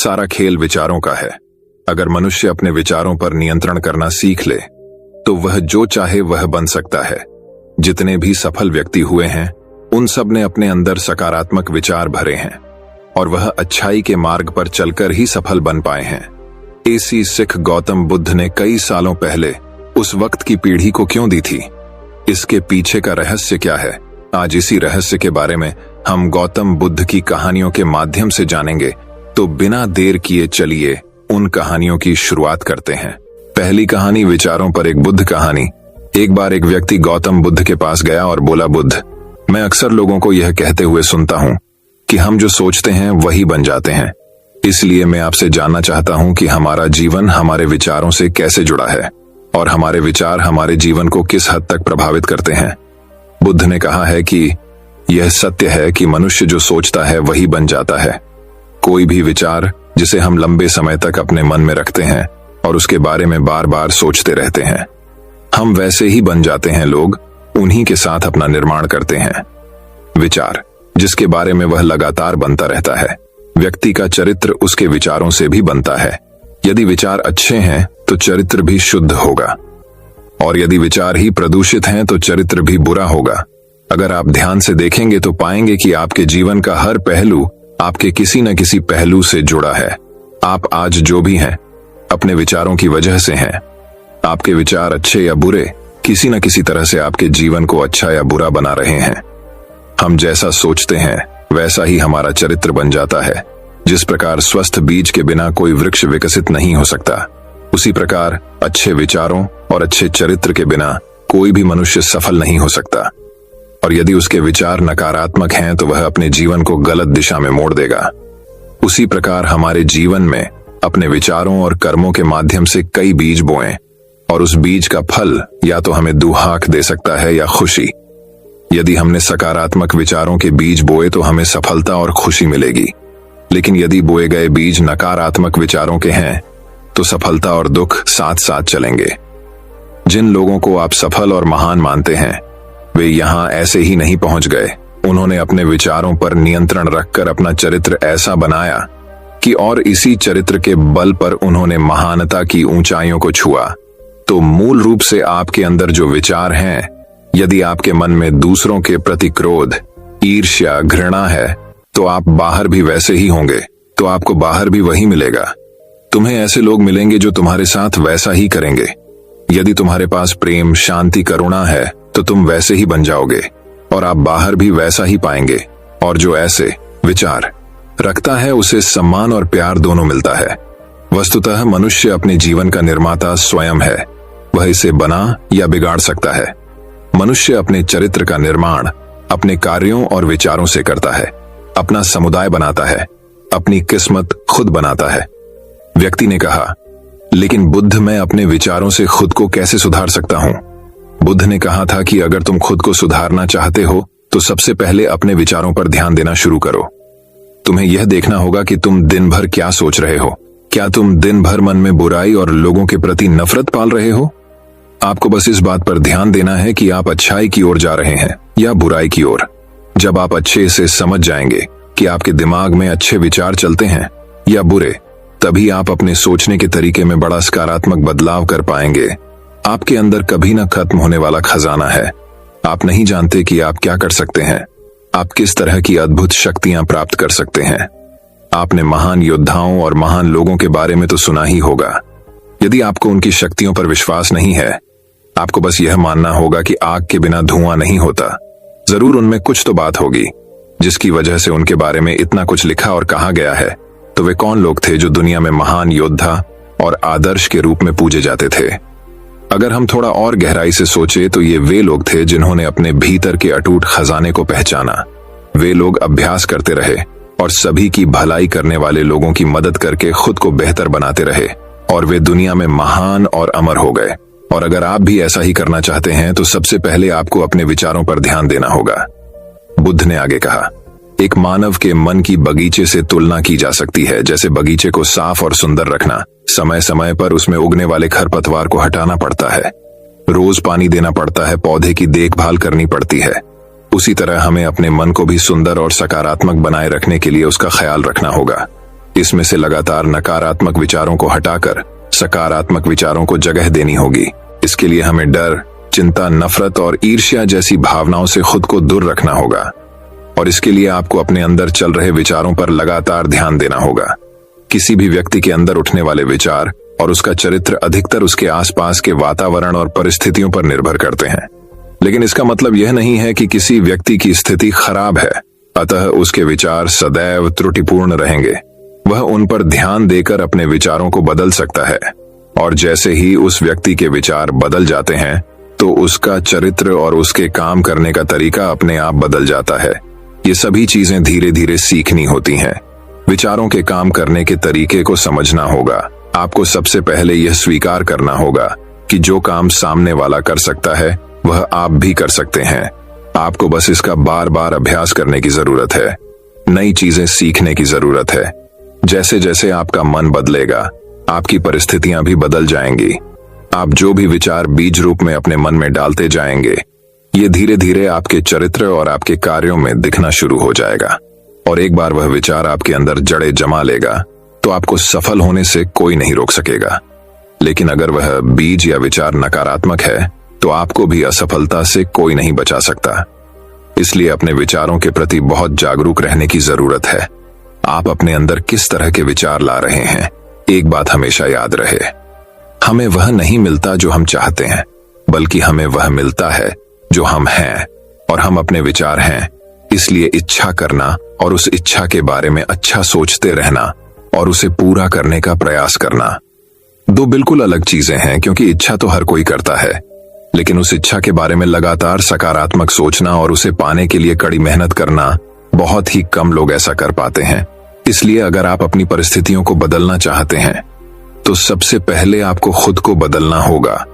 सारा खेल विचारों का है। अगर मनुष्य अपने विचारों पर नियंत्रण करना सीख ले तो वह जो चाहे वह बन सकता है। जितने भी सफल व्यक्ति हुए हैं उन सब ने अपने अंदर सकारात्मक विचार भरे हैं और वह अच्छाई के मार्ग पर चलकर ही सफल बन पाए हैं। ऐसी सिख गौतम बुद्ध ने कई सालों पहले उस वक्त की पीढ़ी को क्यों दी थी? इसके पीछे का रहस्य क्या है? आज इसी रहस्य के बारे में हम गौतम बुद्ध की कहानियों के माध्यम से जानेंगे। तो बिना देर किए चलिए उन कहानियों की शुरुआत करते हैं। पहली कहानी, विचारों पर एक बुद्ध कहानी। एक बार एक व्यक्ति गौतम बुद्ध के पास गया और बोला, बुद्ध, मैं अक्सर लोगों को यह कहते हुए सुनता हूं कि हम जो सोचते हैं वही बन जाते हैं। इसलिए मैं आपसे जानना चाहता हूं कि हमारा जीवन हमारे विचारों से कैसे जुड़ा है और हमारे विचार हमारे जीवन को किस हद तक प्रभावित करते हैं। बुद्ध ने कहा है कि यह सत्य है कि मनुष्य जो सोचता है वही बन जाता है। कोई भी विचार जिसे हम लंबे समय तक अपने मन में रखते हैं और उसके बारे में बार बार सोचते रहते हैं, हम वैसे ही बन जाते हैं। लोग उन्हीं के साथ अपना निर्माण करते हैं। विचार जिसके बारे में वह लगातार बनता रहता है। व्यक्ति का चरित्र उसके विचारों से भी बनता है। यदि विचार अच्छे हैं तो चरित्र भी शुद्ध होगा और यदि विचार ही प्रदूषित हैं तो चरित्र भी बुरा होगा। अगर आप ध्यान से देखेंगे तो पाएंगे कि आपके जीवन का हर पहलू आपके किसी न किसी पहलू से जुड़ा है। आप आज जो भी हैं अपने विचारों की वजह से हैं। आपके विचार अच्छे या बुरे किसी न किसी तरह से आपके जीवन को अच्छा या बुरा बना रहे हैं। हम जैसा सोचते हैं वैसा ही हमारा चरित्र बन जाता है। जिस प्रकार स्वस्थ बीज के बिना कोई वृक्ष विकसित नहीं हो सकता, उसी प्रकार अच्छे विचारों और अच्छे चरित्र के बिना कोई भी मनुष्य सफल नहीं हो सकता। और यदि उसके विचार नकारात्मक हैं तो वह अपने जीवन को गलत दिशा में मोड़ देगा। उसी प्रकार हमारे जीवन में अपने विचारों और कर्मों के माध्यम से कई बीज बोएं और उस बीज का फल या तो हमें दुहाक दे सकता है या खुशी। यदि हमने सकारात्मक विचारों के बीज बोए तो हमें सफलता और खुशी मिलेगी, लेकिन यदि बोए गए बीज नकारात्मक विचारों के हैं तो सफलता और दुख साथ साथ चलेंगे। जिन लोगों को आप सफल और महान मानते हैं वे यहां ऐसे ही नहीं पहुंच गए। उन्होंने अपने विचारों पर नियंत्रण रखकर अपना चरित्र ऐसा बनाया कि और इसी चरित्र के बल पर उन्होंने महानता की ऊंचाइयों को छुआ। तो मूल रूप से आपके अंदर जो विचार हैं, यदि आपके मन में दूसरों के प्रति क्रोध, ईर्ष्या, घृणा है तो आप बाहर भी वैसे ही होंगे, तो आपको बाहर भी वही मिलेगा। तुम्हें ऐसे लोग मिलेंगे जो तुम्हारे साथ वैसा ही करेंगे। यदि तुम्हारे पास प्रेम, शांति, करुणा है तो तुम वैसे ही बन जाओगे और आप बाहर भी वैसा ही पाएंगे। और जो ऐसे विचार रखता है उसे सम्मान और प्यार दोनों मिलता है। वस्तुतः मनुष्य अपने जीवन का निर्माता स्वयं है। वह इसे बना या बिगाड़ सकता है। मनुष्य अपने चरित्र का निर्माण अपने कार्यों और विचारों से करता है। अपना समुदाय बनाता है, अपनी किस्मत खुद बनाता है। व्यक्ति ने कहा, लेकिन बुद्ध, मैं अपने विचारों से खुद को कैसे सुधार सकता हूं? बुद्ध ने कहा था कि अगर तुम खुद को सुधारना चाहते हो तो सबसे पहले अपने विचारों पर ध्यान देना शुरू करो। तुम्हें यह देखना होगा कि तुम दिन भर क्या सोच रहे हो। क्या तुम दिन भर मन में बुराई और लोगों के प्रति नफरत पाल रहे हो? आपको बस इस बात पर ध्यान देना है कि आप अच्छाई की ओर जा रहे हैं या बुराई की ओर। जब आप अच्छे से समझ जाएंगे कि आपके दिमाग में अच्छे विचार चलते हैं या बुरे, तभी आप अपने सोचने के तरीके में बड़ा सकारात्मक बदलाव कर पाएंगे। आपके अंदर कभी न खत्म होने वाला खजाना है। आप नहीं जानते कि आप क्या कर सकते हैं, आप किस तरह की अद्भुत शक्तियां प्राप्त कर सकते हैं। आपने महान योद्धाओं और महान लोगों के बारे में तो सुना ही होगा। यदि आपको उनकी शक्तियों पर विश्वास नहीं है, आपको बस यह मानना होगा कि आग के बिना धुआं नहीं होता। जरूर उनमें कुछ तो बात होगी जिसकी वजह से उनके बारे में इतना कुछ लिखा और कहा गया है। तो वे कौन लोग थे जो दुनिया में महान योद्धा और आदर्श के रूप में पूजे जाते थे? अगर हम थोड़ा और गहराई से सोचे तो ये वे लोग थे जिन्होंने अपने भीतर के अटूट खजाने को पहचाना। वे लोग अभ्यास करते रहे और सभी की भलाई करने वाले लोगों की मदद करके खुद को बेहतर बनाते रहे और वे दुनिया में महान और अमर हो गए। और अगर आप भी ऐसा ही करना चाहते हैं तो सबसे पहले आपको अपने विचारों पर ध्यान देना होगा। बुद्ध ने आगे कहा, एक मानव के मन की बगीचे से तुलना की जा सकती है। जैसे बगीचे को साफ और सुंदर रखना, समय समय पर उसमें उगने वाले खरपतवार को हटाना पड़ता है, रोज पानी देना पड़ता है, पौधे की देखभाल करनी पड़ती है। उसी तरह हमें अपने मन को भी सुंदर और सकारात्मक बनाए रखने के लिए उसका ख्याल रखना होगा। इसमें से लगातार नकारात्मक विचारों को हटाकर सकारात्मक विचारों को जगह देनी होगी। इसके लिए हमें डर, चिंता, नफरत और ईर्ष्या जैसी भावनाओं से खुद को दूर रखना होगा। और इसके लिए आपको अपने अंदर चल रहे विचारों पर लगातार ध्यान देना होगा। किसी भी व्यक्ति के अंदर उठने वाले विचार और उसका चरित्र अधिकतर उसके आसपास के वातावरण और परिस्थितियों पर निर्भर करते हैं। लेकिन इसका मतलब यह नहीं है कि किसी व्यक्ति की स्थिति खराब है, अतः उसके विचार सदैव त्रुटिपूर्ण रहेंगे। वह उन पर ध्यान देकर अपने विचारों को बदल सकता है, और जैसे ही उस व्यक्ति के विचार बदल जाते हैं तो उसका चरित्र और उसके काम करने का तरीका अपने आप बदल जाता है। ये सभी चीजें धीरे धीरे सीखनी होती हैं। विचारों के काम करने के तरीके को समझना होगा। आपको सबसे पहले यह स्वीकार करना होगा कि जो काम सामने वाला कर सकता है वह आप भी कर सकते हैं। आपको बस इसका बार बार अभ्यास करने की जरूरत है। नई चीजें सीखने की जरूरत है। जैसे जैसे आपका मन बदलेगा, आपकी परिस्थितियां भी बदल जाएंगी। आप जो भी विचार बीज रूप में अपने मन में डालते जाएंगे, ये धीरे धीरे आपके चरित्र और आपके कार्यों में दिखना शुरू हो जाएगा। और एक बार वह विचार आपके अंदर जड़ें जमा लेगा तो आपको सफल होने से कोई नहीं रोक सकेगा। लेकिन अगर वह बीज या विचार नकारात्मक है तो आपको भी असफलता से कोई नहीं बचा सकता। इसलिए अपने विचारों के प्रति बहुत जागरूक रहने की जरूरत है। आप अपने अंदर किस तरह के विचार ला रहे हैं, एक बात हमेशा याद रहे, हमें वह नहीं मिलता जो हम चाहते हैं, बल्कि हमें वह मिलता है जो हम हैं। और हम अपने विचार हैं, इसलिए इच्छा करना और उस इच्छा के बारे में अच्छा सोचते रहना और उसे पूरा करने का प्रयास करना दो बिल्कुल अलग चीजें हैं। क्योंकि इच्छा तो हर कोई करता है, लेकिन उस इच्छा के बारे में लगातार सकारात्मक सोचना और उसे पाने के लिए कड़ी मेहनत करना, बहुत ही कम लोग ऐसा कर पाते हैं। इसलिए अगर आप अपनी परिस्थितियों को बदलना चाहते हैं तो सबसे पहले आपको खुद को बदलना होगा।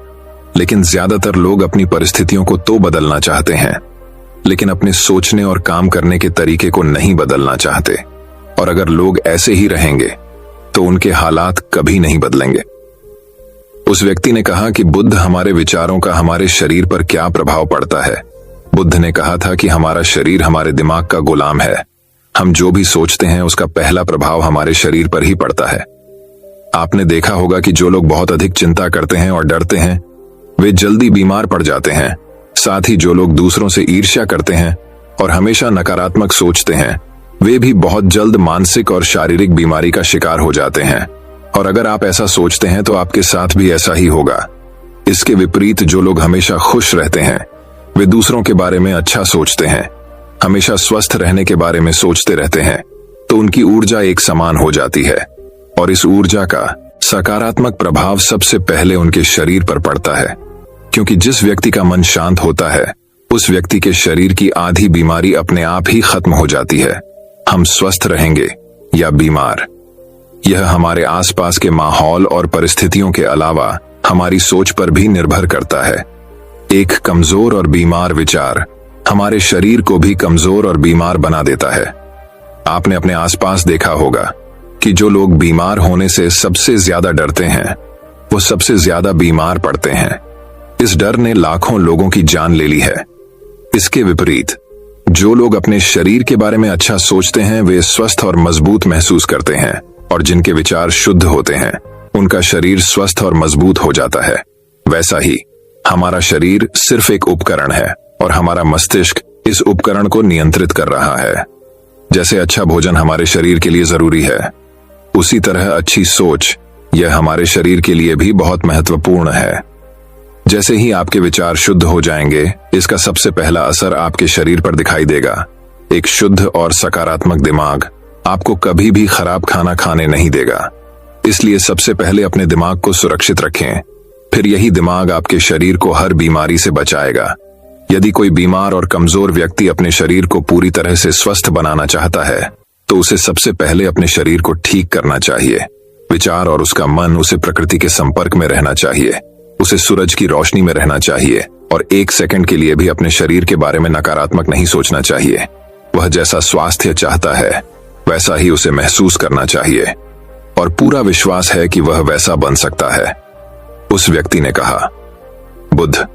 लेकिन ज्यादातर लोग अपनी परिस्थितियों को तो बदलना चाहते हैं, लेकिन अपने सोचने और काम करने के तरीके को नहीं बदलना चाहते। और अगर लोग ऐसे ही रहेंगे तो उनके हालात कभी नहीं बदलेंगे। उस व्यक्ति ने कहा कि बुद्ध, हमारे विचारों का हमारे शरीर पर क्या प्रभाव पड़ता है। बुद्ध ने कहा था कि हमारा शरीर हमारे दिमाग का गुलाम है। हम जो भी सोचते हैं उसका पहला प्रभाव हमारे शरीर पर ही पड़ता है। आपने देखा होगा कि जो लोग बहुत अधिक चिंता करते हैं और डरते हैं वे जल्दी बीमार पड़ जाते हैं। साथ ही जो लोग दूसरों से ईर्ष्या करते हैं और हमेशा नकारात्मक सोचते हैं वे भी बहुत जल्द मानसिक और शारीरिक बीमारी का शिकार हो जाते हैं। और अगर आप ऐसा सोचते हैं तो आपके साथ भी ऐसा ही होगा। इसके विपरीत जो लोग हमेशा खुश रहते हैं वे दूसरों के बारे में अच्छा सोचते हैं, हमेशा स्वस्थ रहने के बारे में सोचते रहते हैं, तो उनकी ऊर्जा एक समान हो जाती है। और इस ऊर्जा का सकारात्मक प्रभाव सबसे पहले उनके शरीर पर पड़ता है। क्योंकि जिस व्यक्ति का मन शांत होता है उस व्यक्ति के शरीर की आधी बीमारी अपने आप ही खत्म हो जाती है। हम स्वस्थ रहेंगे या बीमार, यह हमारे आसपास के माहौल और परिस्थितियों के अलावा हमारी सोच पर भी निर्भर करता है। एक कमजोर और बीमार विचार हमारे शरीर को भी कमजोर और बीमार बना देता है। आपने अपने आसपास देखा होगा कि जो लोग बीमार होने से सबसे ज्यादा डरते हैं वो सबसे ज्यादा बीमार पड़ते हैं। इस डर ने लाखों लोगों की जान ले ली है। इसके विपरीत जो लोग अपने शरीर के बारे में अच्छा सोचते हैं वे स्वस्थ और मजबूत महसूस करते हैं, और जिनके विचार शुद्ध होते हैं उनका शरीर स्वस्थ और मजबूत हो जाता है। वैसा ही हमारा शरीर सिर्फ एक उपकरण है और हमारा मस्तिष्क इस उपकरण को नियंत्रित कर रहा है। जैसे अच्छा भोजन हमारे शरीर के लिए जरूरी है, उसी तरह अच्छी सोच यह हमारे शरीर के लिए भी बहुत महत्वपूर्ण है। जैसे ही आपके विचार शुद्ध हो जाएंगे, इसका सबसे पहला असर आपके शरीर पर दिखाई देगा। एक शुद्ध और सकारात्मक दिमाग आपको कभी भी खराब खाना खाने नहीं देगा। इसलिए सबसे पहले अपने दिमाग को सुरक्षित रखें, फिर यही दिमाग आपके शरीर को हर बीमारी से बचाएगा। यदि कोई बीमार और कमजोर व्यक्ति अपने शरीर को पूरी तरह से स्वस्थ बनाना चाहता है तो उसे सबसे पहले अपने शरीर को ठीक करना चाहिए। विचार और उसका मन उसे प्रकृति के संपर्क में रहना चाहिए, उसे सूरज की रोशनी में रहना चाहिए और एक सेकंड के लिए भी अपने शरीर के बारे में नकारात्मक नहीं सोचना चाहिए। वह जैसा स्वास्थ्य चाहता है वैसा ही उसे महसूस करना चाहिए और पूरा विश्वास है कि वह वैसा बन सकता है। उस व्यक्ति ने कहा, बुद्ध,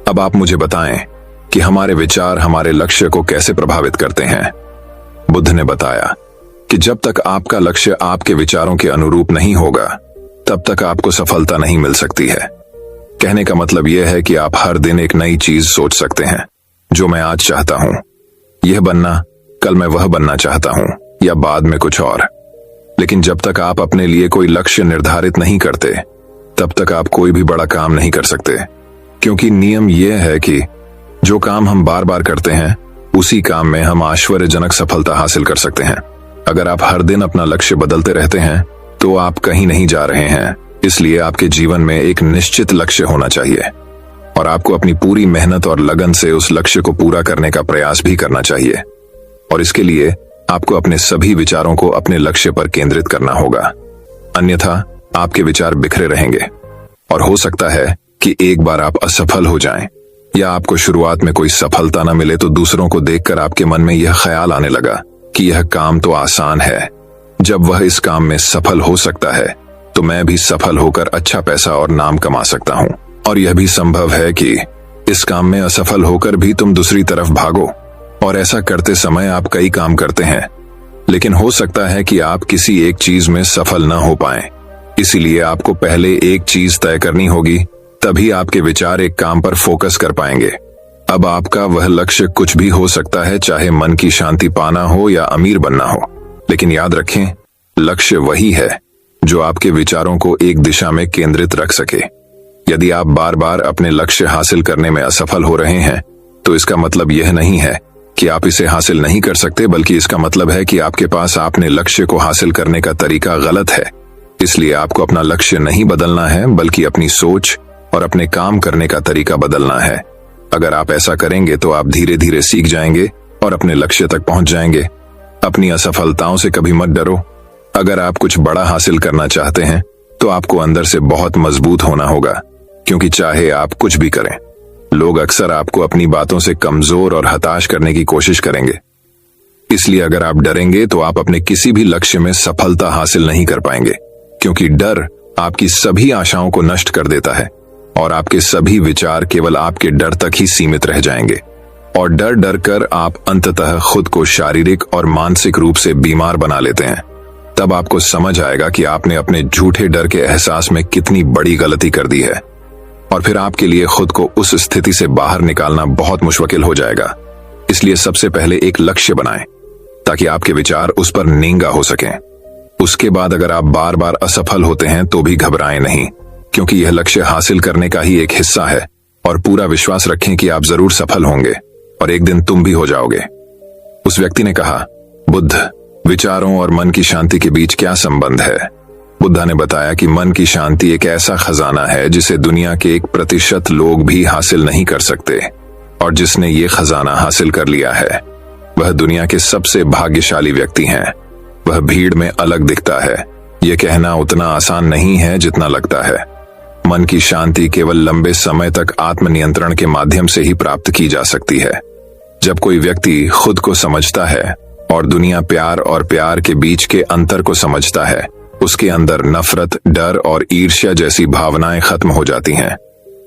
अब आप मुझे बताएं कि हमारे विचार हमारे लक्ष्य को कैसे प्रभावित करते हैं। बुद्ध ने बताया, कि जब तक आपका लक्ष्य आपके विचारों के अनुरूप नहीं होगा तब तक आपको सफलता नहीं मिल सकती है। कहने का मतलब यह है कि आप हर दिन एक नई चीज सोच सकते हैं, जो मैं आज चाहता हूं यह बनना, कल मैं वह बनना चाहता हूं या बाद में कुछ और। लेकिन जब तक आप अपने लिए कोई लक्ष्य निर्धारित नहीं करते तब तक आप कोई भी बड़ा काम नहीं कर सकते, क्योंकि नियम यह है कि जो काम हम बार बार करते हैं उसी काम में हम आश्चर्यजनक सफलता हासिल कर सकते हैं। अगर आप हर दिन अपना लक्ष्य बदलते रहते हैं तो आप कहीं नहीं जा रहे हैं। इसलिए आपके जीवन में एक निश्चित लक्ष्य होना चाहिए और आपको अपनी पूरी मेहनत और लगन से उस लक्ष्य को पूरा करने का प्रयास भी करना चाहिए। और इसके लिए आपको अपने सभी विचारों को अपने लक्ष्य पर केंद्रित करना होगा, अन्यथा आपके विचार बिखरे रहेंगे और हो सकता है कि एक बार आप असफल हो जाएं या आपको शुरुआत में कोई सफलता न मिले तो दूसरों को देखकर आपके मन में यह ख्याल आने लगा कि यह काम तो आसान है, जब वह इस काम में सफल हो सकता है तो मैं भी सफल होकर अच्छा पैसा और नाम कमा सकता हूं। और यह भी संभव है कि इस काम में असफल होकर भी तुम दूसरी तरफ भागो और ऐसा करते समय आप कई काम करते हैं, लेकिन हो सकता है कि आप किसी एक चीज में सफल न हो पाएं। इसीलिए आपको पहले एक चीज तय करनी होगी, तभी आपके विचार एक काम पर फोकस कर पाएंगे। अब आपका वह लक्ष्य कुछ भी हो सकता है, चाहे मन की शांति पाना हो या अमीर बनना हो, लेकिन याद रखें लक्ष्य वही है जो आपके विचारों को एक दिशा में केंद्रित रख सके। यदि आप बार बार अपने लक्ष्य हासिल करने में असफल हो रहे हैं तो इसका मतलब यह नहीं है कि आप इसे हासिल नहीं कर सकते, बल्कि इसका मतलब है कि आपके पास अपने लक्ष्य को हासिल करने का तरीका गलत है। इसलिए आपको अपना लक्ष्य नहीं बदलना है, बल्कि अपनी सोच और अपने काम करने का तरीका बदलना है। अगर आप ऐसा करेंगे तो आप धीरे धीरे सीख जाएंगे और अपने लक्ष्य तक पहुंच जाएंगे। अपनी असफलताओं से कभी मत डरो। अगर आप कुछ बड़ा हासिल करना चाहते हैं तो आपको अंदर से बहुत मजबूत होना होगा, क्योंकि चाहे आप कुछ भी करें, लोग अक्सर आपको अपनी बातों से कमजोर और हताश करने की कोशिश करेंगे। इसलिए अगर आप डरेंगे तो आप अपने किसी भी लक्ष्य में सफलता हासिल नहीं कर पाएंगे, क्योंकि डर आपकी सभी आशाओं को नष्ट कर देता है और आपके सभी विचार केवल आपके डर तक ही सीमित रह जाएंगे। और डर डर कर आप अंततः खुद को शारीरिक और मानसिक रूप से बीमार बना लेते हैं। तब आपको समझ आएगा कि आपने अपने झूठे डर के एहसास में कितनी बड़ी गलती कर दी है, और फिर आपके लिए खुद को उस स्थिति से बाहर निकालना बहुत मुश्किल हो जाएगा। इसलिए सबसे पहले एक लक्ष्य बनाएं ताकि आपके विचार उस पर नींगा हो सकें। उसके बाद अगर आप बार बार असफल होते हैं तो भी घबराएं नहीं, क्योंकि यह लक्ष्य हासिल करने का ही एक हिस्सा है। और पूरा विश्वास रखें कि आप जरूर सफल होंगे और एक दिन तुम भी हो जाओगे। उस व्यक्ति ने कहा, बुद्ध, विचारों और मन की शांति के बीच क्या संबंध है? बुद्धा ने बताया कि मन की शांति एक ऐसा खजाना है जिसे दुनिया के 1% लोग भी हासिल नहीं कर सकते, और जिसने ये खजाना हासिल कर लिया है वह दुनिया के सबसे भाग्यशाली व्यक्ति हैं। वह भीड़ में अलग दिखता है, यह कहना उतना आसान नहीं है जितना लगता है। मन की शांति केवल लंबे समय तक आत्मनियंत्रण के माध्यम से ही प्राप्त की जा सकती है। जब कोई व्यक्ति खुद को समझता है और दुनिया प्यार और प्यार के बीच के अंतर को समझता है, उसके अंदर नफरत, डर और ईर्ष्या जैसी भावनाएं खत्म हो जाती हैं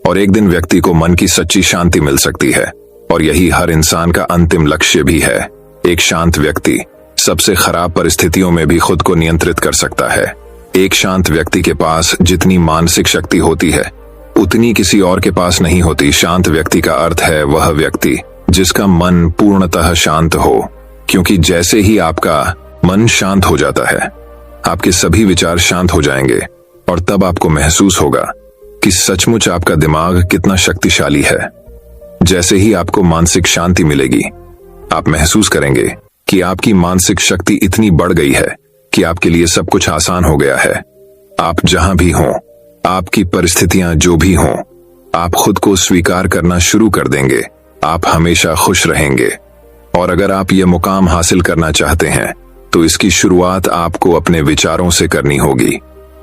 और एक दिन व्यक्ति को मन की सच्ची शांति मिल सकती है। और यही हर इंसान का अंतिम लक्ष्य भी है। एक शांत व्यक्ति सबसे खराब परिस्थितियों में भी खुद को नियंत्रित कर सकता है। एक शांत व्यक्ति के पास जितनी मानसिक शक्ति होती है उतनी किसी और के पास नहीं होती। शांत व्यक्ति का अर्थ है वह व्यक्ति जिसका मन पूर्णतः शांत हो, क्योंकि जैसे ही आपका मन शांत हो जाता है आपके सभी विचार शांत हो जाएंगे और तब आपको महसूस होगा कि सचमुच आपका दिमाग कितना शक्तिशाली है। जैसे ही आपको मानसिक शांति मिलेगी आप महसूस करेंगे कि आपकी मानसिक शक्ति इतनी बढ़ गई है कि आपके लिए सब कुछ आसान हो गया है। आप जहां भी हों, आपकी परिस्थितियां जो भी हों, आप खुद को स्वीकार करना शुरू कर देंगे। आप हमेशा खुश रहेंगे। और अगर आप ये मुकाम हासिल करना चाहते हैं तो इसकी शुरुआत आपको अपने विचारों से करनी होगी।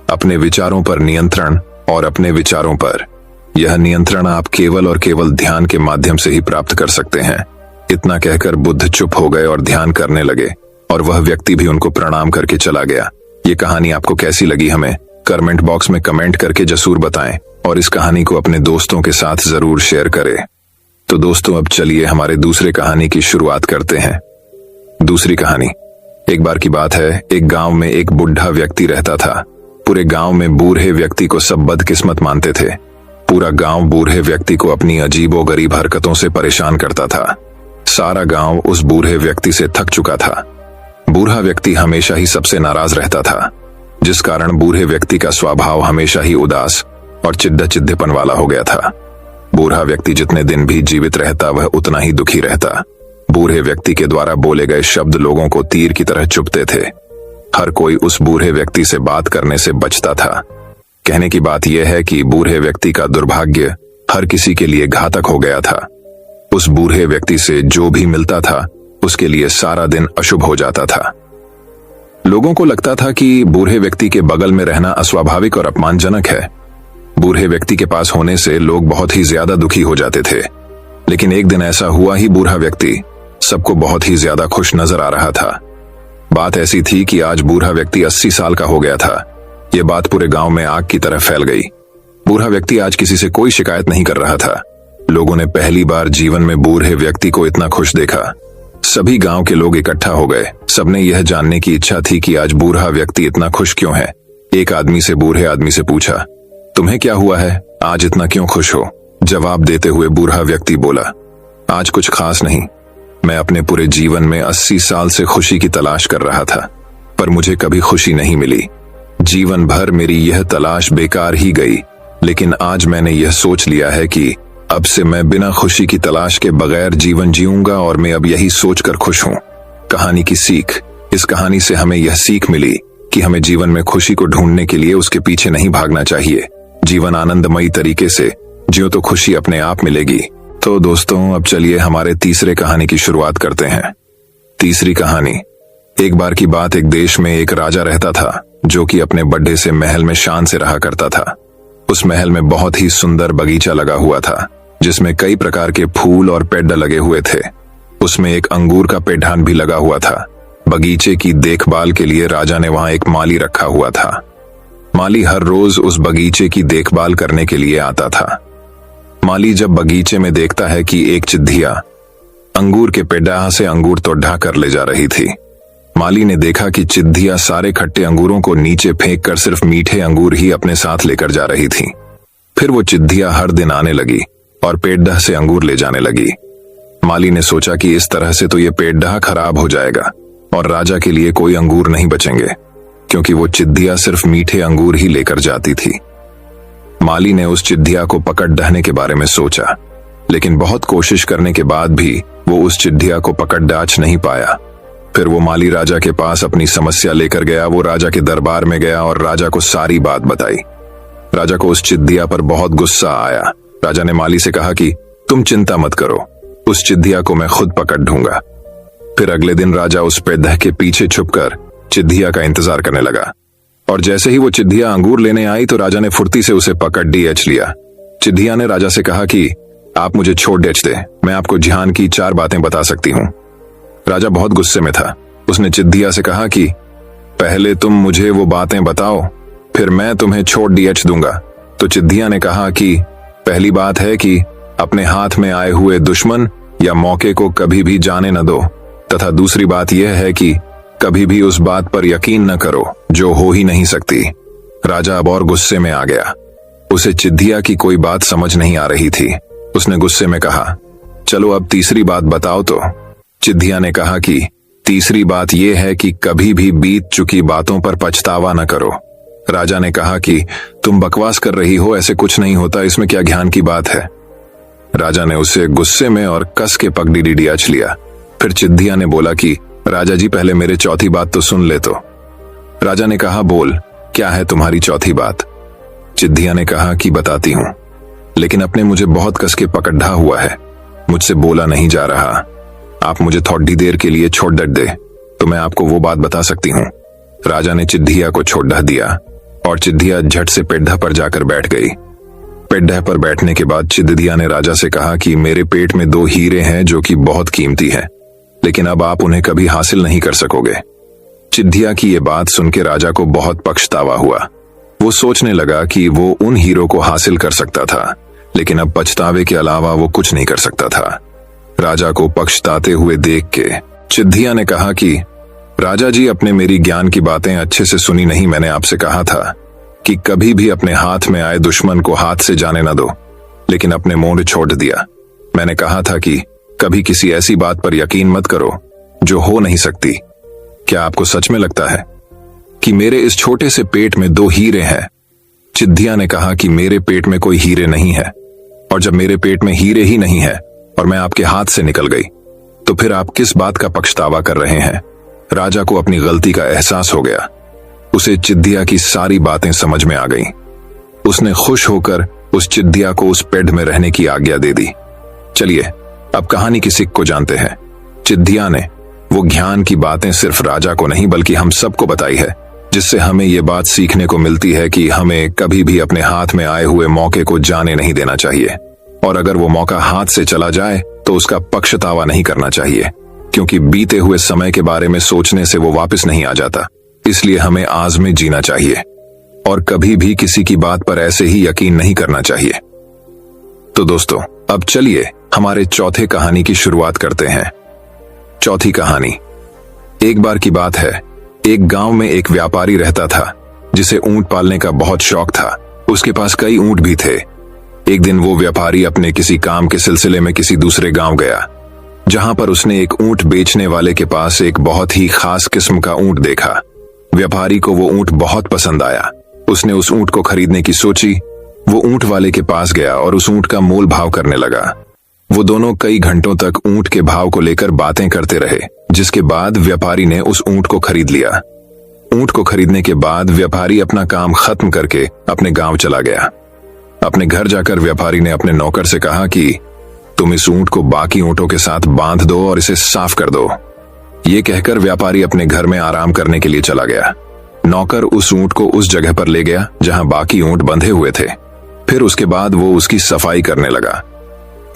अपने विचारों पर नियंत्रण और अपने विचारों पर यह नियंत्रण आप केवल और केवल ध्यान के माध्यम से ही प्राप्त कर सकते हैं। इतना कहकर बुद्ध चुप हो गए और ध्यान करने लगे और वह व्यक्ति भी उनको प्रणाम करके चला गया। ये कहानी आपको कैसी लगी हमें कमेंट बॉक्स में कमेंट करके जरूर बताएं और इस कहानी को अपने दोस्तों के साथ जरूर शेयर करें। तो दोस्तों अब चलिए हमारे दूसरे कहानी की शुरुआत करते हैं। दूसरी कहानी, एक बार की बात है, एक गांव में एक बुढ़ा व्यक्ति रहता था। पूरे गांव में बूढ़े व्यक्ति को सब बदकिस्मत मानते थे। पूरा गांव बूढ़े व्यक्ति को अपनी अजीबोगरीब हरकतों से परेशान करता था। सारा गांव उस बूढ़े व्यक्ति से थक चुका था। बूढ़ा व्यक्ति हमेशा ही सबसे नाराज रहता था, जिस कारण बूढ़े व्यक्ति का स्वभाव हमेशा ही उदास और चिद्दे-चिद्देपन वाला हो गया था। बूढ़ा व्यक्ति जितने दिन भी जीवित रहता वह उतना ही दुखी रहता। बूढ़े व्यक्ति के द्वारा बोले गए शब्द लोगों को तीर की तरह चुभते थे। हर कोई उस बूढ़े व्यक्ति से बात करने से बचता था। कहने की बात यह है कि बूढ़े व्यक्ति का दुर्भाग्य हर किसी के लिए घातक हो गया था। उस बूढ़े व्यक्ति से जो भी मिलता था उसके लिए सारा दिन अशुभ हो जाता था। लोगों को लगता था कि बूढ़े व्यक्ति के बगल में रहना अस्वाभाविक और अपमानजनक है। बूढ़े व्यक्ति के पास होने से लोग बहुत ही ज्यादा दुखी हो जाते थे। लेकिन एक दिन ऐसा हुआ ही बूढ़ा व्यक्ति सबको बहुत ही ज्यादा खुश नजर आ रहा था। बात ऐसी थी कि आज बूढ़ा व्यक्ति 80 साल का हो गया था। यह बात पूरे गांव में आग की तरह फैल गई। बूढ़ा व्यक्ति आज किसी से कोई शिकायत नहीं कर रहा था। लोगों ने पहली बार जीवन में बूढ़े व्यक्ति को इतना खुश देखा। सभी गांव के लोग इकट्ठा हो गए। सबने यह जानने की इच्छा थी कि आज बूढ़ा व्यक्ति इतना खुश क्यों है। एक आदमी से बूढ़े आदमी से पूछा, तुम्हें क्या हुआ है, आज इतना क्यों खुश हो? जवाब देते हुए बूढ़ा व्यक्ति बोला, आज कुछ खास नहीं। मैं अपने पूरे जीवन में 80 साल से खुशी की तलाश कर रहा था, पर मुझे कभी खुशी नहीं मिली। जीवन भर मेरी यह तलाश बेकार ही गई। लेकिन आज मैंने यह सोच लिया है कि अब से मैं बिना खुशी की तलाश के बगैर जीवन जीऊंगा और मैं अब यही सोचकर खुश हूं। कहानी की सीख, इस कहानी से हमें यह सीख मिली कि हमें जीवन में खुशी को ढूंढने के लिए उसके पीछे नहीं भागना चाहिए। जीवन आनंदमयी तरीके से जियो तो खुशी अपने आप मिलेगी। तो दोस्तों, अब चलिए हमारे तीसरे कहानी की शुरुआत करते हैं। तीसरी कहानी। एक बार की बात, एक देश में एक राजा रहता था जो कि अपने बड़े से महल में शान से रहा करता था। उस महल में बहुत ही सुंदर बगीचा लगा हुआ था, जिसमें कई प्रकार के फूल और पेड़ लगे हुए थे। उसमें एक अंगूर का पेड़ भी लगा हुआ था। बगीचे की देखभाल के लिए राजा ने वहां एक माली रखा हुआ था। माली हर रोज उस बगीचे की देखभाल करने के लिए आता था। माली जब बगीचे में देखता है कि एक चिद्धिया अंगूर के पेड़ से अंगूर तो ढा कर ले जा रही थी। माली ने देखा कि चिद्धिया सारे खट्टे अंगूरों को नीचे फेंक कर सिर्फ मीठे अंगूर ही अपने साथ लेकर जा रही थी। फिर वो चिद्धिया हर दिन आने लगी और पेड़ से अंगूर ले जाने लगी। माली ने सोचा कि इस तरह से तो ये पेड़ खराब हो जाएगा और राजा के लिए कोई अंगूर नहीं बचेंगे, क्योंकि वो चिद्धिया सिर्फ मीठे अंगूर ही लेकर जाती थी। माली ने उस चिद्धिया को पकड़ ढहने के बारे में सोचा, लेकिन बहुत कोशिश करने के बाद भी वो उस चिद्धिया को पकड़ डाच नहीं पाया। फिर वो माली राजा के पास अपनी समस्या लेकर गया। वो राजा के दरबार में गया और राजा को सारी बात बताई। राजा को उस चिद्धिया पर बहुत गुस्सा आया। राजा ने माली से कहा कि तुम चिंता मत करो, उस चिद्धिया को मैं खुद पकड़ ढूंढूंगा। फिर अगले दिन राजा उस पेड़ के पीछे छुपकर चिद्धिया का इंतजार करने लगा, और जैसे ही वो चिद्धिया अंगूर लेने आई तो राजा ने फुर्ती से उसे पकड़ डीएच लिया। चिद्धिया ने राजा से कहा कि आप मुझे छोड़ डेच दे, मैं आपको जिहान की 4 बातें बता सकती हूँ। राजा बहुत गुस्से में था। उसने चिद्धिया से कहा कि पहले तुम मुझे वो बातें बताओ, फिर मैं तुम्हें छोड़ डीएच दूंगा। तो चिद्धिया ने कहा कि पहली बात है कि अपने हाथ में आए हुए दुश्मन या मौके को कभी भी जाने न दो, तथा दूसरी बात यह है कि कभी भी उस बात पर यकीन न करो जो हो ही नहीं सकती। राजा अब और गुस्से में आ गया। उसे चिद्धिया की कोई बात समझ नहीं आ रही थी। उसने गुस्से में कहा, चलो अब तीसरी बात बताओ। तो चिद्धिया ने कहा कि तीसरी बात यह है कि कभी भी बीत चुकी बातों पर पछतावा न करो। राजा ने कहा कि तुम बकवास कर रही हो, ऐसे कुछ नहीं होता, इसमें क्या ज्ञान की बात है। राजा ने उसे गुस्से में और कस के पगड़ी डीएच लिया। फिर चिद्धिया ने बोला कि राजा जी, पहले मेरे चौथी बात तो सुन ले। तो राजा ने कहा, बोल, क्या है तुम्हारी चौथी बात? चिद्धिया ने कहा कि बताती हूं, लेकिन अपने मुझे बहुत कस के पकड़ा हुआ है, मुझसे बोला नहीं जा रहा। आप मुझे थोड़ी देर के लिए छोड़ दे तो मैं आपको वो बात बता सकती हूँ। राजा ने चिद्धिया को छोड़ ढह दिया और चिद्धिया झट से पेड़ पर जाकर बैठ गई। पेड़ पर बैठने के बाद चिद्धिया ने राजा से कहा कि मेरे पेट में 2 हीरे हैं जो कि बहुत कीमती हैं, लेकिन अब आप उन्हें कभी हासिल नहीं कर सकोगे। चिद्धिया की ये बात सुन के राजा को बहुत पछतावा हुआ। वो सोचने लगा कि वो उन हीरों को हासिल कर सकता था, लेकिन अब पछतावे के अलावा वो कुछ नहीं कर सकता था। राजा को पछताते हुए देख के चिद्धिया ने कहा कि राजा जी, अपने मेरी ज्ञान की बातें अच्छे से सुनी नहीं। मैंने आपसे कहा था कि कभी भी अपने हाथ में आए दुश्मन को हाथ से जाने न दो, लेकिन अपने मोड़ छोड़ दिया। मैंने कहा था कि कभी किसी ऐसी बात पर यकीन मत करो जो हो नहीं सकती। क्या आपको सच में लगता है कि मेरे इस छोटे से पेट में 2 हीरे हैं? चिद्धिया ने कहा कि मेरे पेट में कोई हीरे नहीं है, और जब मेरे पेट में हीरे ही नहीं है और मैं आपके हाथ से निकल गई, तो फिर आप किस बात का पछतावा कर रहे हैं? राजा को अपनी गलती का एहसास हो गया। उसे चिद्धिया की सारी बातें समझ में आ गईं। उसने खुश होकर उस चिद्धिया को उस पेड़ में रहने की आज्ञा दे दी। चलिए अब कहानी की सीख को जानते हैं। चिद्धिया ने वो ज्ञान की बातें सिर्फ राजा को नहीं बल्कि हम सबको बताई है, जिससे हमें ये बात सीखने को मिलती है कि हमें कभी भी अपने हाथ में आए हुए मौके को जाने नहीं देना चाहिए, और अगर वो मौका हाथ से चला जाए तो उसका पछतावा नहीं करना चाहिए, क्योंकि बीते हुए समय के बारे में सोचने से वो वापस नहीं आ जाता। इसलिए हमें आज में जीना चाहिए और कभी भी किसी की बात पर ऐसे ही यकीन नहीं करना चाहिए। तो दोस्तों, अब चलिए हमारे चौथे कहानी की शुरुआत करते हैं। चौथी कहानी। एक बार की बात है, एक गांव में एक व्यापारी रहता था जिसे ऊंट पालने का बहुत शौक था। उसके पास कई ऊंट भी थे। एक दिन वो व्यापारी अपने किसी काम के सिलसिले में किसी दूसरे गांव गया, जहां पर उसने एक ऊंट बेचने वाले के पास एक बहुत ही खास किस्म का ऊंट देखा। व्यापारी को वो ऊंट बहुत पसंद आया। उसने उस ऊंट को खरीदने की सोची। वो ऊंट वाले के पास गया और उस ऊंट का मोल भाव करने लगा। वो दोनों कई घंटों तक ऊंट के भाव को लेकर बातें करते रहे, जिसके बाद व्यापारी ने उस ऊंट को खरीद लिया। ऊंट को खरीदने के बाद व्यापारी अपना काम खत्म करके अपने गांव चला गया। अपने घर जाकर व्यापारी ने अपने नौकर से कहा कि तुम इस ऊंट को बाकी ऊंटों के साथ बांध दो और इसे साफ कर दो। ये कहकर व्यापारी अपने घर में आराम करने के लिए चला गया। नौकर उस ऊंट को उस जगह पर ले गया जहां बाकी ऊंट बंधे हुए थे। फिर उसके बाद वो उसकी सफाई करने लगा।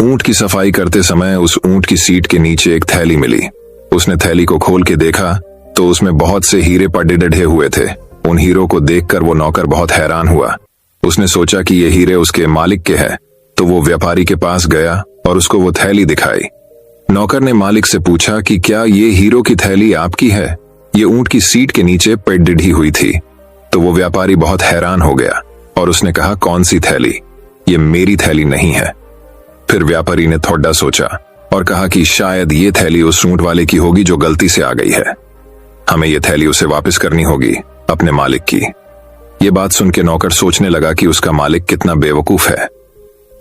ऊंट की सफाई करते समय उस ऊंट की सीट के नीचे एक थैली मिली। उसने थैली को खोल के देखा तो उसमें बहुत से हीरे पड़े डढ़े हुए थे। उन हीरों को देखकर वो नौकर बहुत हैरान हुआ। उसने सोचा कि ये हीरे उसके मालिक के हैं, तो वो व्यापारी के पास गया और उसको वो थैली दिखाई। नौकर ने मालिक से पूछा कि क्या ये हीरो की थैली आपकी है? ये ऊंट की सीट के नीचे पेड़ हुई थी। तो वो व्यापारी बहुत हैरान हो गया और उसने कहा, कौन सी थैली? ये मेरी थैली नहीं है। फिर व्यापारी ने थोड़ा सोचा और कहा कि शायद ये थैली उस ऊंट वाले की होगी जो गलती से आ गई है। हमें ये थैली उसे वापस करनी होगी, अपने मालिक की। ये बात सुन के नौकर सोचने लगा कि उसका मालिक कितना बेवकूफ है,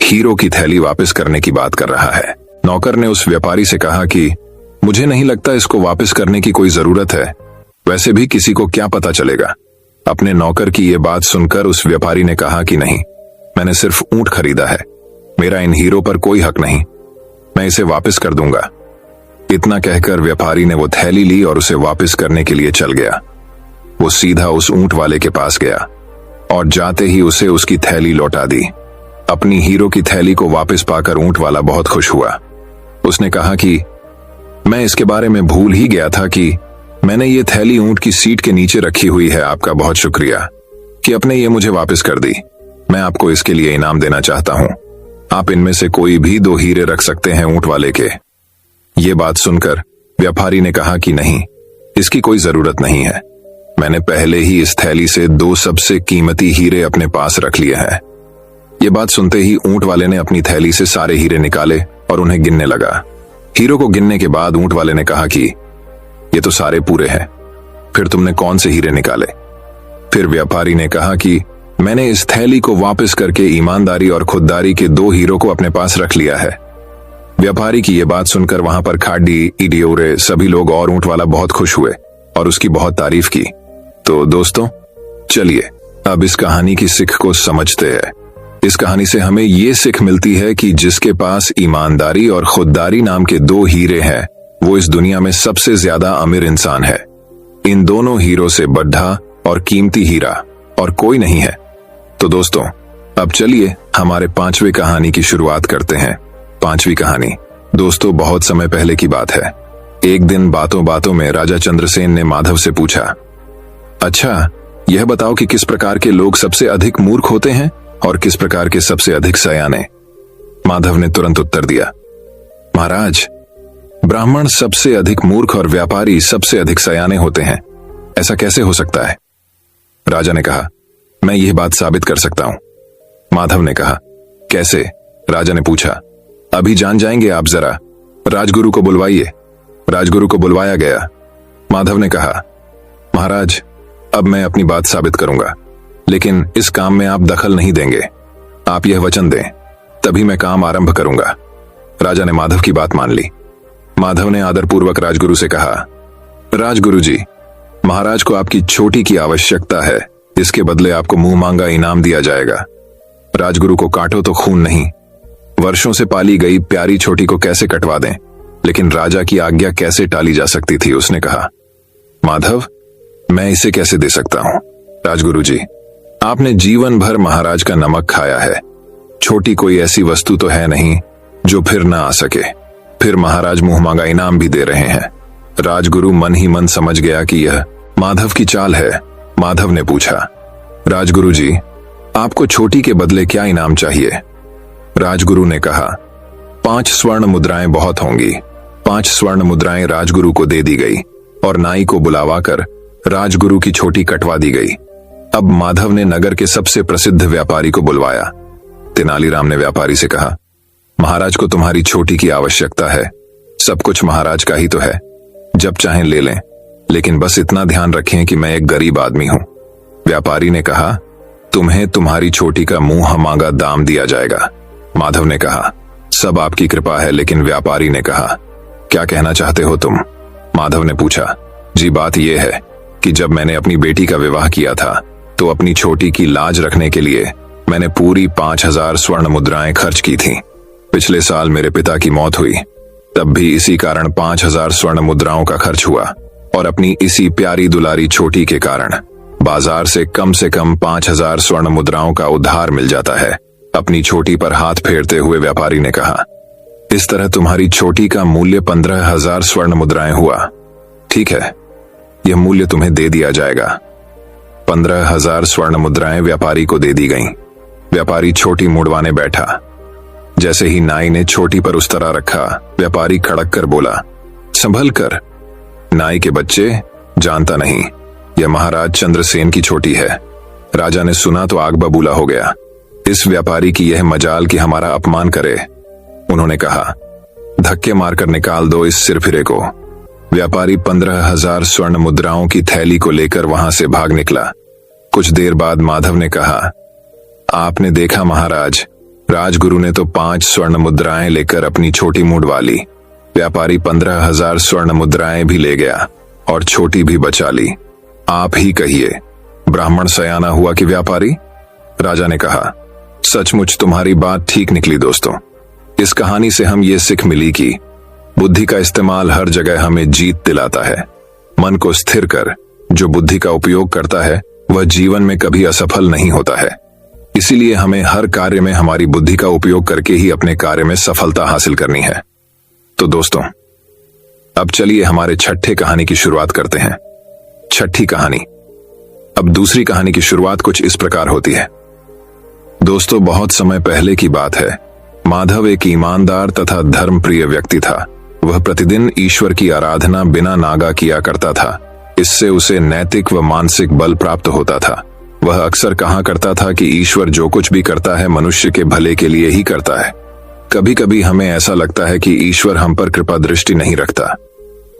हीरो की थैली वापस करने की बात कर रहा है। नौकर ने उस व्यापारी से कहा कि मुझे नहीं लगता इसको वापस करने की कोई जरूरत है, वैसे भी किसी को क्या पता चलेगा। अपने नौकर की ये बात सुनकर उस व्यापारी ने कहा कि नहीं, मैंने सिर्फ ऊंट खरीदा है, मेरा इन हीरो पर कोई हक नहीं, मैं इसे वापस कर दूंगा। इतना कहकर व्यापारी ने वो थैली ली और उसे वापस करने के लिए चल गया। वो सीधा उस ऊंट वाले के पास गया और जाते ही उसे उसकी थैली लौटा दी। अपनी हीरो की थैली को वापस पाकर ऊंट वाला बहुत खुश हुआ। उसने कहा कि मैं इसके बारे में भूल ही गया था कि मैंने ये थैली ऊंट की सीट के नीचे रखी हुई है। आपका बहुत शुक्रिया कि आपने ये मुझे वापस कर दी। मैं आपको इसके लिए इनाम देना चाहता हूं। आप इनमें से कोई भी 2 हीरे रख सकते हैं ऊंट वाले के। ये बात सुनकर व्यापारी ने कहा कि नहीं, इसकी कोई जरूरत नहीं है। मैंने पहले ही इस थैली से 2 सबसे कीमती हीरे अपने पास रख लिए हैं। ये बात सुनते ही ऊंट वाले ने अपनी थैली से सारे हीरे निकाले और उन्हें गिनने लगा। हीरो को गिनने के बाद ऊंट वाले ने कहा कि ये तो सारे पूरे हैं, फिर तुमने कौन से हीरे निकाले? फिर व्यापारी ने कहा कि मैंने इस थैली को वापस करके ईमानदारी और खुददारी के 2 हीरो को अपने पास रख लिया है। व्यापारी की ये बात सुनकर वहां पर खाडी, इडियोरे सभी लोग और ऊंट वाला बहुत खुश हुए और उसकी बहुत तारीफ की। तो दोस्तों, चलिए अब इस कहानी की सीख को समझते हैं। इस कहानी से हमें ये सीख मिलती है कि जिसके पास ईमानदारी और खुददारी नाम के 2 हीरे हैं, वो इस दुनिया में सबसे ज्यादा अमीर इंसान है। इन दोनों हीरो से बड़ा और कीमती हीरा और कोई नहीं है। तो दोस्तों, अब चलिए हमारे 5वीं कहानी की शुरुआत करते हैं। 5वीं कहानी। दोस्तों, बहुत समय पहले की बात है। एक दिन बातों बातों में राजा चंद्रसेन ने माधव से पूछा, अच्छा, यह बताओ कि किस प्रकार के लोग सबसे अधिक मूर्ख होते हैं और किस प्रकार के सबसे अधिक सयाने? माधव ने तुरंत उत्तर दिया, महाराज, ब्राह्मण सबसे अधिक मूर्ख और व्यापारी सबसे अधिक सयाने होते हैं, ऐसा कैसे हो सकता है? राजा ने कहा, मैं यह बात साबित कर सकता हूं। माधव ने कहा, कैसे? राजा ने पूछा। अभी जान जाएंगे आप, जरा राजगुरु को बुलवाइए। राजगुरु को बुलवाया गया। माधव ने कहा, महाराज, अब मैं अपनी बात साबित करूंगा, लेकिन इस काम में आप दखल नहीं देंगे। आप यह वचन दें, तभी मैं काम आरंभ करूंगा। राजा ने माधव की बात मान ली। माधव ने आदरपूर्वक राजगुरु से कहा, राजगुरु जी, महाराज को आपकी छोटी की आवश्यकता है, इसके बदले आपको मुंह मांगा इनाम दिया जाएगा। राजगुरु को काटो तो खून नहीं, वर्षों से पाली गई प्यारी छोटी को कैसे कटवा दें, लेकिन राजा की आज्ञा कैसे टाली जा सकती थी? उसने कहा, माधव, मैं इसे कैसे दे सकता हूं? राजगुरु जी, आपने जीवन भर महाराज का नमक खाया है, छोटी कोई ऐसी वस्तु तो है नहीं जो फिर ना आ सके, फिर महाराज मुंह मांगा इनाम भी दे रहे हैं। राजगुरु मन ही मन समझ गया कि यह माधव की चाल है। माधव ने पूछा, राजगुरु जी, आपको छोटी के बदले क्या इनाम चाहिए? राजगुरु ने कहा, 5 स्वर्ण मुद्राएं बहुत होंगी। 5 स्वर्ण मुद्राएं राजगुरु को दे दी गई और नाई को बुलावाकर राजगुरु की छोटी कटवा दी गई। अब माधव ने नगर के सबसे प्रसिद्ध व्यापारी को बुलवाया। तेनालीराम ने व्यापारी से कहा, महाराज को तुम्हारी छोटी की आवश्यकता है, सब कुछ महाराज का ही तो है, जब चाहें ले लें, लेकिन बस इतना ध्यान रखें कि मैं एक गरीब आदमी हूं। व्यापारी ने कहा, तुम्हें तुम्हारी छोटी का मुंह मांगा दाम दिया जाएगा। माधव ने कहा, सब आपकी कृपा है। लेकिन व्यापारी ने कहा, क्या कहना चाहते हो तुम? माधव ने पूछा, जी, बात यह है कि जब मैंने अपनी बेटी का विवाह किया था तो अपनी छोटी की लाज रखने के लिए मैंने पूरी 5000 स्वर्ण मुद्राएं खर्च की थी। पिछले साल मेरे पिता की मौत हुई, तब भी इसी कारण 5000 स्वर्ण मुद्राओं का खर्च हुआ, और अपनी इसी प्यारी दुलारी छोटी के कारण बाजार से कम 5000 स्वर्ण मुद्राओं का उधार मिल जाता है। अपनी छोटी पर हाथ फेरते हुए व्यापारी ने कहा, इस तरह तुम्हारी छोटी का मूल्य 15000 स्वर्ण मुद्राएं हुआ। ठीक है, यह मूल्य तुम्हें दे दिया जाएगा। 15000 स्वर्ण मुद्राएं व्यापारी को दे दी गईं। व्यापारी छोटी मुड़वाने बैठा। जैसे ही नाई ने छोटी पर उस्तरा रखा, व्यापारी खड़क कर बोला, संभल कर। नाई के बच्चे, जानता नहीं, यह महाराज चंद्रसेन की छोटी है। राजा ने सुना तो आग बबूला हो गया। इस व्यापारी की यह मजाल कि हमारा अपमान करे। उन्होंने कहा, धक्के मारकर निकाल दो इस सिरफिरे को। व्यापारी 15000 स्वर्ण मुद्राओं की थैली को लेकर वहां से भाग निकला। कुछ देर बाद माधव ने कहा, आपने देखा महाराज, राजगुरु ने तो 5 स्वर्ण मुद्राएं लेकर अपनी छोटी मुड़वा ली। व्यापारी 15000 स्वर्ण मुद्राएं भी ले गया और छोटी भी बचा ली। आप ही कहिए, ब्राह्मण सयाना हुआ कि व्यापारी? राजा ने कहा, सचमुच तुम्हारी बात ठीक निकली दोस्तों। इस कहानी से हम ये सीख मिली कि बुद्धि का इस्तेमाल हर जगह हमें जीत दिलाता है। मन को स्थिर कर जो बुद्धि का उपयोग करता है वह जीवन में कभी असफल नहीं होता है। इसीलिए हमें हर कार्य में हमारी बुद्धि का उपयोग करके ही अपने कार्य में सफलता हासिल करनी है। तो दोस्तों, अब चलिए हमारे छठे कहानी की शुरुआत करते हैं। छठी कहानी। अब दूसरी कहानी की शुरुआत कुछ इस प्रकार होती है। दोस्तों, बहुत समय पहले की बात है। माधव एक ईमानदार तथा धर्मप्रिय व्यक्ति था। वह प्रतिदिन ईश्वर की आराधना बिना नागा किया करता था। इससे उसे नैतिक व मानसिक बल प्राप्त होता था। वह अक्सर कहा करता था कि ईश्वर जो कुछ भी करता है मनुष्य के भले के लिए ही करता है। कभी कभी हमें ऐसा लगता है कि ईश्वर हम पर कृपा दृष्टि नहीं रखता,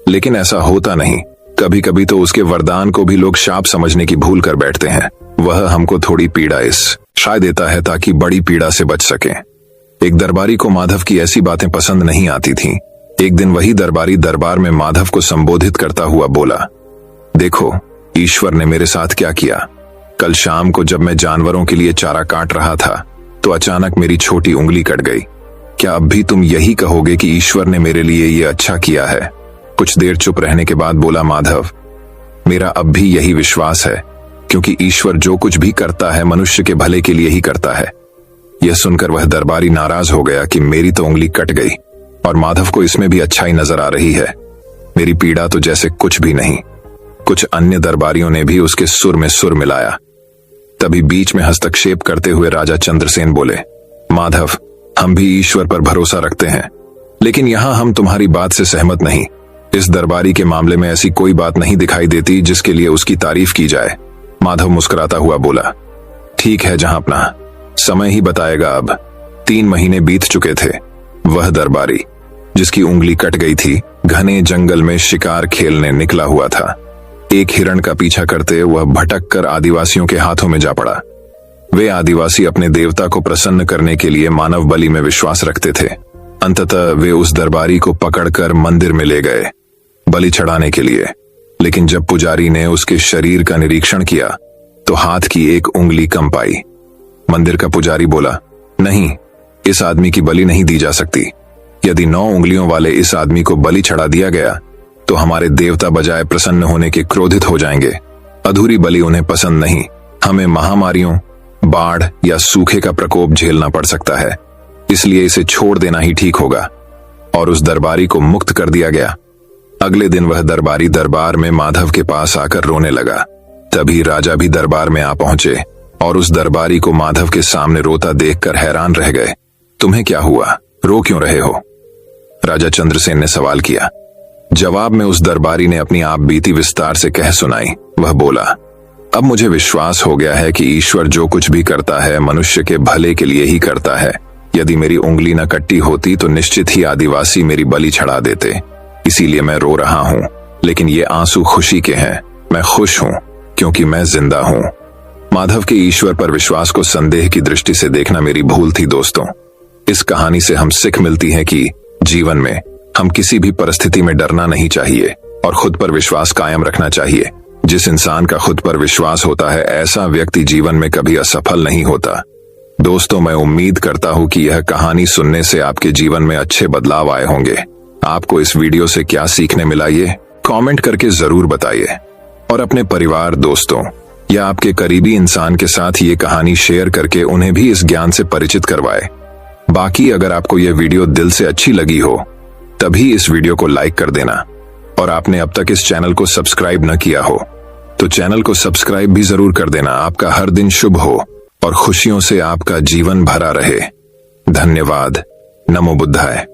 लेकिन ऐसा होता नहीं। कभी कभी तो उसके वरदान को भी लोग शाप समझने की भूल कर बैठते हैं। वह हमको थोड़ी पीड़ा शायद देता है ताकि बड़ी पीड़ा से बच सके। एक दरबारी को माधव की ऐसी बातें पसंद नहीं आती थीं। एक दिन वही दरबारी दरबार में माधव को संबोधित करता हुआ बोला, देखो ईश्वर ने मेरे साथ क्या किया। कल शाम को जब मैं जानवरों के लिए चारा काट रहा था तो अचानक मेरी छोटी उंगली कट गई। क्या अब भी तुम यही कहोगे कि ईश्वर ने मेरे लिए ये अच्छा किया है? कुछ देर चुप रहने के बाद बोला माधव, मेरा अब भी यही विश्वास है, क्योंकि ईश्वर जो कुछ भी करता है मनुष्य के भले के लिए ही करता है। यह सुनकर वह दरबारी नाराज हो गया कि मेरी तो उंगली कट गई और माधव को इसमें भी अच्छाई नजर आ रही है। मेरी पीड़ा तो जैसे कुछ भी नहीं। कुछ अन्य दरबारियों ने भी उसके सुर में सुर मिलाया। तभी बीच में हस्तक्षेप करते हुए राजा चंद्रसेन बोले, माधव, हम भी ईश्वर पर भरोसा रखते हैं, लेकिन यहां हम तुम्हारी बात से सहमत नहीं। इस दरबारी के मामले में ऐसी कोई बात नहीं दिखाई देती जिसके लिए उसकी तारीफ की जाए। माधव मुस्कुराता हुआ बोला, ठीक है जहां अपना समय ही बताएगा। अब 3 महीने बीत चुके थे। वह दरबारी जिसकी उंगली कट गई थी, घने जंगल में शिकार खेलने निकला हुआ था। एक हिरण का पीछा करते वह भटक कर आदिवासियों के हाथों में जा पड़ा। वे आदिवासी अपने देवता को प्रसन्न करने के लिए मानव बलि में विश्वास रखते थे। अंततः वे उस दरबारी को पकड़कर मंदिर में ले गए बलि चढ़ाने के लिए। लेकिन जब पुजारी ने उसके शरीर का निरीक्षण किया तो हाथ की एक उंगली कम पाई। मंदिर का पुजारी बोला, नहीं, इस आदमी की बलि नहीं दी जा सकती। यदि 9 उंगलियों वाले इस आदमी को बलि चढ़ा दिया गया तो हमारे देवता बजाय प्रसन्न होने के क्रोधित हो जाएंगे। अधूरी बलि उन्हें पसंद नहीं। हमें महामारियों, बाढ़ या सूखे का प्रकोप झेलना पड़ सकता है, इसलिए इसे छोड़ देना ही ठीक होगा। और उस दरबारी को मुक्त कर दिया गया। अगले दिन वह दरबारी दरबार में माधव के पास आकर रोने लगा। तभी राजा भी दरबार में आ पहुंचे और उस दरबारी को माधव के सामने रोता देखकर हैरान रह गए। तुम्हें क्या हुआ, रो क्यों रहे हो? राजा चंद्रसेन ने सवाल किया। जवाब में उस दरबारी ने अपनी आप बीती विस्तार से कह सुनाई। वह बोला, अब मुझे विश्वास हो गया है कि ईश्वर जो कुछ भी करता है मनुष्य के भले के लिए ही करता है। यदि मेरी उंगली न कट्टी होती तो निश्चित ही आदिवासी मेरी बलि चढ़ा देते। इसीलिए मैं रो रहा हूं, लेकिन ये आंसू खुशी के हैं। मैं खुश हूं क्योंकि मैं जिंदा हूं। माधव के ईश्वर पर विश्वास को संदेह की दृष्टि से देखना मेरी भूल थी। दोस्तों, इस कहानी से हम सीख मिलती है कि जीवन में हम किसी भी परिस्थिति में डरना नहीं चाहिए और खुद पर विश्वास कायम रखना चाहिए। जिस इंसान का खुद पर विश्वास होता है, ऐसा व्यक्ति जीवन में कभी असफल नहीं होता। दोस्तों, मैं उम्मीद करता हूं कि यह कहानी सुनने से आपके जीवन में अच्छे बदलाव आए होंगे। आपको इस वीडियो से क्या सीखने मिला, ये कमेंट करके जरूर बताइए। और अपने परिवार, दोस्तों या आपके करीबी इंसान के साथ ये कहानी शेयर करके उन्हें भी इस ज्ञान से परिचित करवाए। बाकी अगर आपको यह वीडियो दिल से अच्छी लगी हो तभी इस वीडियो को लाइक कर देना। और आपने अब तक इस चैनल को सब्सक्राइब न किया हो तो चैनल को सब्सक्राइब भी जरूर कर देना। आपका हर दिन शुभ हो और खुशियों से आपका जीवन भरा रहे। धन्यवाद। नमो बुद्धाय।